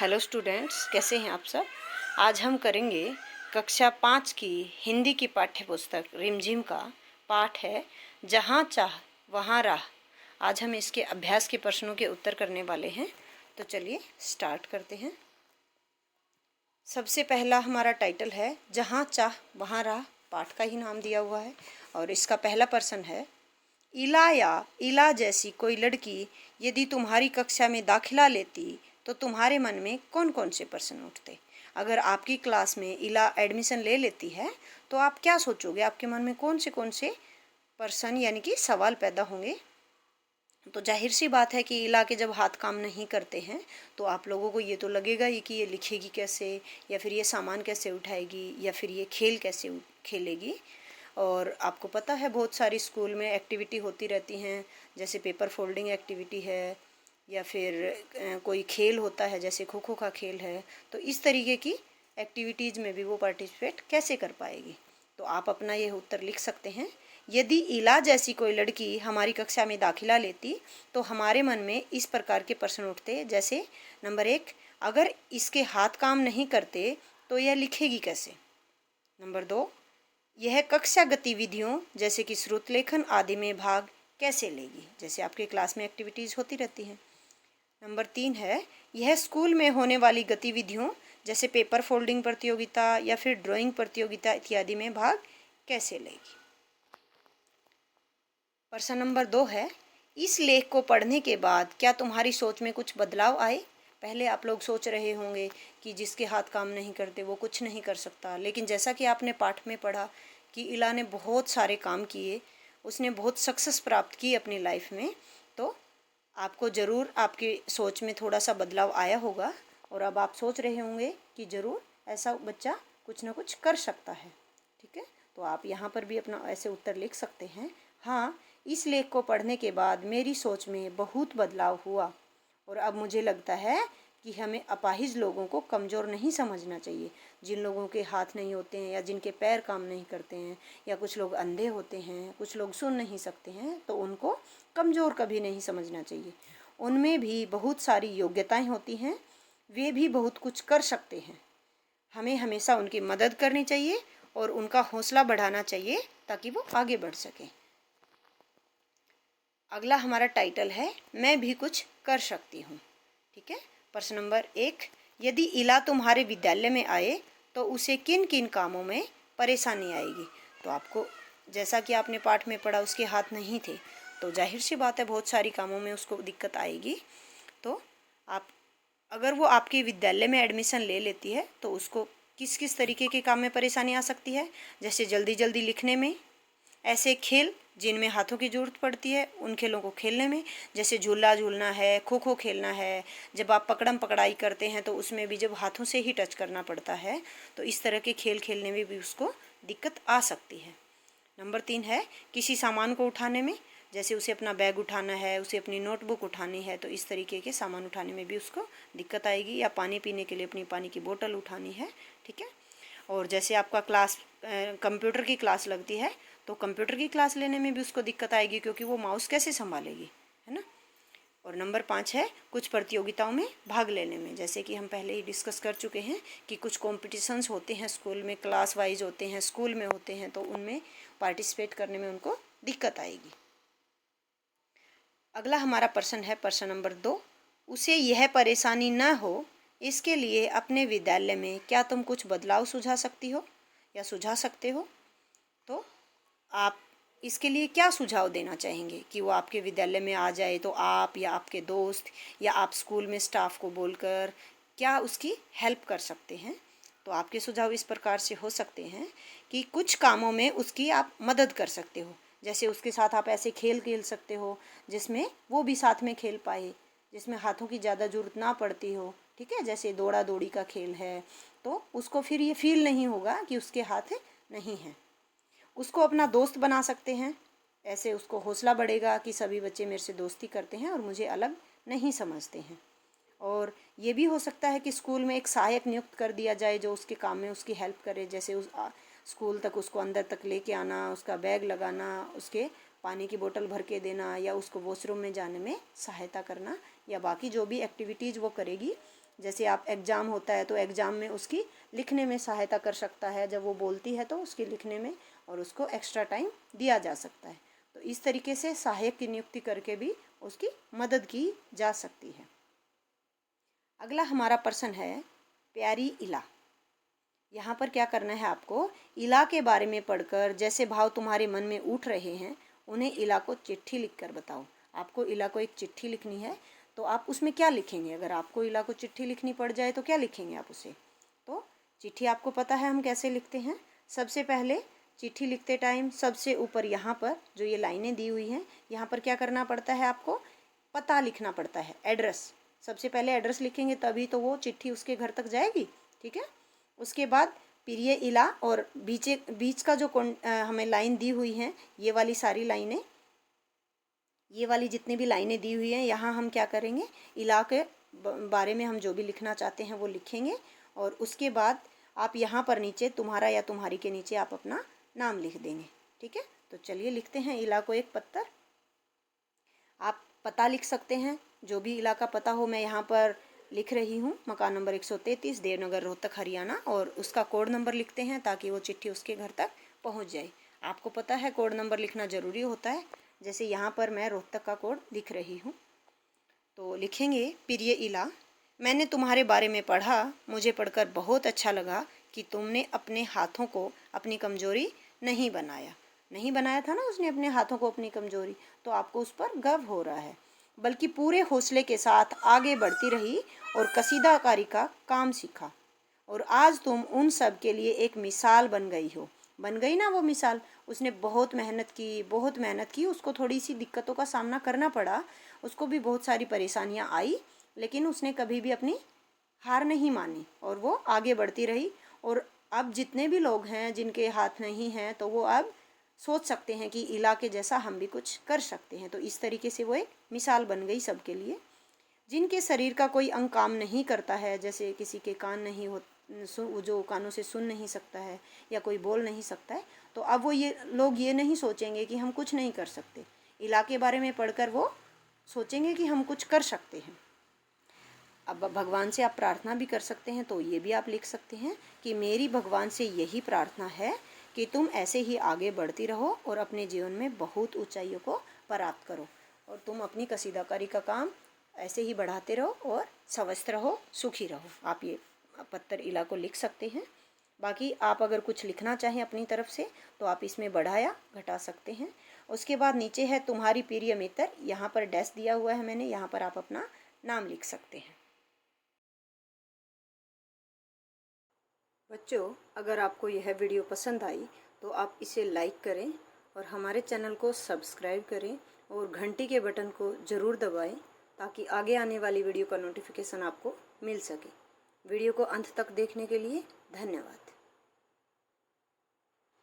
Hello students, कैसे हैं आप सब। आज हम करेंगे कक्षा 5 की हिंदी की पाठ्य पुस्तक रिमझिम का पाठ है जहाँ चाह वहाँ राह। आज हम इसके अभ्यास के प्रश्नों के उत्तर करने वाले हैं, तो चलिए स्टार्ट करते हैं। सबसे पहला हमारा टाइटल है जहाँ चाह वहाँ राह, पाठ का ही नाम दिया हुआ है और इसका पहला प्रश्न है, इला या इला जैसी कोई लड़की यदि तुम्हारी कक्षा में दाखिला लेती तो तुम्हारे मन में कौन कौन से प्रश्न उठते। अगर आपकी क्लास में इला एडमिशन ले लेती है तो आप क्या सोचोगे, आपके मन में कौन से प्रश्न यानी कि सवाल पैदा होंगे। तो जाहिर सी बात है कि इला के जब हाथ काम नहीं करते हैं तो आप लोगों को ये तो लगेगा ही कि ये लिखेगी कैसे, या फिर ये सामान कैसे उठाएगी, या फिर ये खेल कैसे खेलेगी। और आपको पता है बहुत सारी स्कूल में एक्टिविटी होती रहती हैं, जैसे पेपर फोल्डिंग एक्टिविटी है या फिर कोई खेल होता है जैसे खो खो का खेल है। तो इस तरीके की एक्टिविटीज़ में भी वो पार्टिसिपेट कैसे कर पाएगी। तो आप अपना ये उत्तर लिख सकते हैं। यदि इला जैसी कोई लड़की हमारी कक्षा में दाखिला लेती तो हमारे मन में इस प्रकार के प्रश्न उठते, जैसे नंबर 1, अगर इसके हाथ काम नहीं करते तो यह लिखेगी कैसे। नंबर 2, यह कक्षा गतिविधियों जैसे कि श्रुत लेखन आदि में भाग कैसे लेगी, जैसे आपके क्लास में एक्टिविटीज़ होती रहती हैं। नंबर 3 है, यह स्कूल में होने वाली गतिविधियों जैसे पेपर फोल्डिंग प्रतियोगिता या फिर ड्राइंग प्रतियोगिता इत्यादि में भाग कैसे लेगी। प्रश्न नंबर 2 है, इस लेख को पढ़ने के बाद क्या तुम्हारी सोच में कुछ बदलाव आए। पहले आप लोग सोच रहे होंगे कि जिसके हाथ काम नहीं करते वो कुछ नहीं कर सकता, लेकिन जैसा कि आपने पाठ में पढ़ा कि इला ने बहुत सारे काम किए, उसने बहुत सक्सेस प्राप्त की अपनी लाइफ में, तो आपको ज़रूर आपकी सोच में थोड़ा सा बदलाव आया होगा और अब आप सोच रहे होंगे कि ज़रूर ऐसा बच्चा कुछ ना कुछ कर सकता है। ठीक है, तो आप यहाँ पर भी अपना ऐसे उत्तर लिख सकते हैं। हाँ, इस लेख को पढ़ने के बाद मेरी सोच में बहुत बदलाव हुआ और अब मुझे लगता है कि हमें अपाहिज लोगों को कमज़ोर नहीं समझना चाहिए। जिन लोगों के हाथ नहीं होते हैं या जिनके पैर काम नहीं करते हैं या कुछ लोग अंधे होते हैं, कुछ लोग सुन नहीं सकते हैं, तो उनको कमज़ोर कभी नहीं समझना चाहिए। उनमें भी बहुत सारी योग्यताएं होती हैं, वे भी बहुत कुछ कर सकते हैं। हमें हमेशा उनकी मदद करनी चाहिए और उनका हौसला बढ़ाना चाहिए ताकि वो आगे बढ़ सकें। अगला हमारा टाइटल है मैं भी कुछ कर सकती हूँ। ठीक है, प्रश्न नंबर 1, यदि इला तुम्हारे विद्यालय में आए तो उसे किन किन कामों में परेशानी आएगी। तो आपको जैसा कि आपने पाठ में पढ़ा उसके हाथ नहीं थे, तो जाहिर सी बात है बहुत सारी कामों में उसको दिक्कत आएगी। तो आप अगर वो आपके विद्यालय में एडमिशन ले लेती है तो उसको किस किस तरीके के काम में परेशानी आ सकती है, जैसे जल्दी जल्दी लिखने में, ऐसे खेल जिनमें हाथों की ज़रूरत पड़ती है उन खेलों को खेलने में, जैसे झूला झूलना है, खो खो खेलना है। जब आप पकड़म पकड़ाई करते हैं तो उसमें भी जब हाथों से ही टच करना पड़ता है, तो इस तरह के खेल खेलने में भी उसको दिक्कत आ सकती है। नंबर 3 है, किसी सामान को उठाने में, जैसे उसे अपना बैग उठाना है, उसे अपनी नोटबुक उठानी है, तो इस तरीके के सामान उठाने में भी उसको दिक्कत आएगी, या पानी पीने के लिए अपनी पानी की बोतल उठानी है। ठीक है, और जैसे आपका क्लास कंप्यूटर की क्लास लगती है तो कंप्यूटर की क्लास लेने में भी उसको दिक्कत आएगी, क्योंकि वो माउस कैसे संभालेगी, है ना। और नंबर 5 है, कुछ प्रतियोगिताओं में भाग लेने में, जैसे कि हम पहले ही डिस्कस कर चुके हैं कि कुछ कॉम्पिटिशन्स होते हैं स्कूल में, क्लास वाइज होते हैं, स्कूल में होते हैं, तो उनमें पार्टिसिपेट करने में उनको दिक्कत आएगी। अगला हमारा प्रश्न है प्रश्न नंबर 2, उसे यह परेशानी न हो इसके लिए अपने विद्यालय में क्या तुम कुछ बदलाव सुझा सकती हो या सुझा सकते हो। तो आप इसके लिए क्या सुझाव देना चाहेंगे कि वो आपके विद्यालय में आ जाए, तो आप या आपके दोस्त या आप स्कूल में स्टाफ को बोलकर क्या उसकी हेल्प कर सकते हैं। तो आपके सुझाव इस प्रकार से हो सकते हैं कि कुछ कामों में उसकी आप मदद कर सकते हो, जैसे उसके साथ आप ऐसे खेल खेल सकते हो जिसमें वो भी साथ में खेल पाए, जिसमें हाथों की ज़्यादा ज़रूरत ना पड़ती हो। ठीक है, जैसे दौड़ा दौड़ी का खेल है, तो उसको फिर ये फील नहीं होगा कि उसके हाथ नहीं हैं। उसको अपना दोस्त बना सकते हैं, ऐसे उसको हौसला बढ़ेगा कि सभी बच्चे मेरे से दोस्ती करते हैं और मुझे अलग नहीं समझते हैं। और ये भी हो सकता है कि स्कूल में एक सहायक नियुक्त कर दिया जाए जो उसके काम में उसकी हेल्प करे, जैसे उस स्कूल तक उसको अंदर तक लेके आना, उसका बैग लगाना, उसके पानी की बोतल भर के देना, या उसको वॉशरूम में जाने में सहायता करना, या बाकी जो भी एक्टिविटीज़ वो करेगी जैसे आप एग्ज़ाम होता है तो एग्ज़ाम में उसकी लिखने में सहायता कर सकता है, जब वो बोलती है तो उसकी लिखने में, और उसको एक्स्ट्रा टाइम दिया जा सकता है। तो इस तरीके से सहायक की नियुक्ति करके भी उसकी मदद की जा सकती है। अगला हमारा प्रश्न है प्यारी इला। यहाँ पर क्या करना है आपको, इला के बारे में पढ़कर जैसे भाव तुम्हारे मन में उठ रहे हैं उन्हें इला को चिट्ठी लिखकर बताओ। आपको इला को एक चिट्ठी लिखनी है, तो आप उसमें क्या लिखेंगे? अगर आपको इला को चिट्ठी लिखनी पड़ जाए तो क्या लिखेंगे आप उसे? तो चिट्ठी आपको पता है हम कैसे लिखते हैं। सबसे पहले चिट्ठी लिखते टाइम सबसे ऊपर यहाँ पर जो ये लाइनें दी हुई हैं, यहाँ पर क्या करना पड़ता है आपको? पता लिखना पड़ता है, एड्रेस। सबसे पहले एड्रेस लिखेंगे तभी तो वो चिट्ठी उसके घर तक जाएगी, ठीक है। उसके बाद प्रिय इला, और बीच का जो हमें लाइन दी हुई है, ये वाली सारी लाइनें, ये वाली जितनी भी लाइनें दी हुई हैं, यहाँ हम क्या करेंगे, इला के बारे में हम जो भी लिखना चाहते हैं वो लिखेंगे। और उसके बाद आप यहाँ पर नीचे तुम्हारा या तुम्हारी के नीचे आप अपना नाम लिख देंगे, ठीक है। तो चलिए लिखते हैं इला को एक पत्र। आप पता लिख सकते हैं, जो भी इला का पता हो। मैं यहाँ पर लिख रही हूँ मकान नंबर 133, देवनगर, रोहतक, हरियाणा, और उसका कोड नंबर लिखते हैं ताकि वो चिट्ठी उसके घर तक पहुँच जाए। आपको पता है कोड नंबर लिखना ज़रूरी होता है। जैसे यहाँ पर मैं रोहतक का कोड लिख रही हूँ, तो लिखेंगे प्रिय इला, मैंने तुम्हारे बारे में पढ़ा, मुझे पढ़कर बहुत अच्छा लगा कि तुमने अपने हाथों को अपनी कमजोरी नहीं बनाया। नहीं बनाया था ना उसने अपने हाथों को अपनी कमजोरी, तो आपको उस पर गर्व हो रहा है, बल्कि पूरे हौसले के साथ आगे बढ़ती रही और कसीदाकारी का काम सीखा, और आज तुम उन सब के लिए एक मिसाल बन गई हो। बन गई ना वो मिसाल। उसने बहुत मेहनत की, उसको थोड़ी सी दिक्कतों का सामना करना पड़ा, उसको भी बहुत सारी परेशानियां आई, लेकिन उसने कभी भी अपनी हार नहीं मानी और वो आगे बढ़ती रही। और अब जितने भी लोग हैं जिनके हाथ नहीं हैं, तो वो अब सोच सकते हैं कि इला के जैसा हम भी कुछ कर सकते हैं। तो इस तरीके से वो एक मिसाल बन गई सबके लिए। जिनके शरीर का कोई अंग काम नहीं करता है, जैसे किसी के कान नहीं हो, जो कानों से सुन नहीं सकता है या कोई बोल नहीं सकता है, तो अब वो ये लोग ये नहीं सोचेंगे कि हम कुछ नहीं कर सकते। इला के बारे में पढ़कर वो सोचेंगे कि हम कुछ कर सकते हैं। अब भगवान से आप प्रार्थना भी कर सकते हैं, तो ये भी आप लिख सकते हैं कि मेरी भगवान से यही प्रार्थना है कि तुम ऐसे ही आगे बढ़ती रहो और अपने जीवन में बहुत ऊंचाइयों को प्राप्त करो, और तुम अपनी कसीदाकारी का काम ऐसे ही बढ़ाते रहो और स्वस्थ रहो, सुखी रहो। आप ये पत्र इला को लिख सकते हैं। बाकी आप अगर कुछ लिखना चाहें अपनी तरफ से तो आप इसमें बढ़ाया घटा सकते हैं। उसके बाद नीचे है तुम्हारी प्रिय मित्र, यहाँ पर डैश दिया हुआ है मैंने, यहाँ पर आप अपना नाम लिख सकते हैं। बच्चों, अगर आपको यह वीडियो पसंद आई तो आप इसे लाइक करें और हमारे चैनल को सब्सक्राइब करें और घंटी के बटन को ज़रूर दबाएं ताकि आगे आने वाली वीडियो का नोटिफिकेशन आपको मिल सके। वीडियो को अंत तक देखने के लिए धन्यवाद।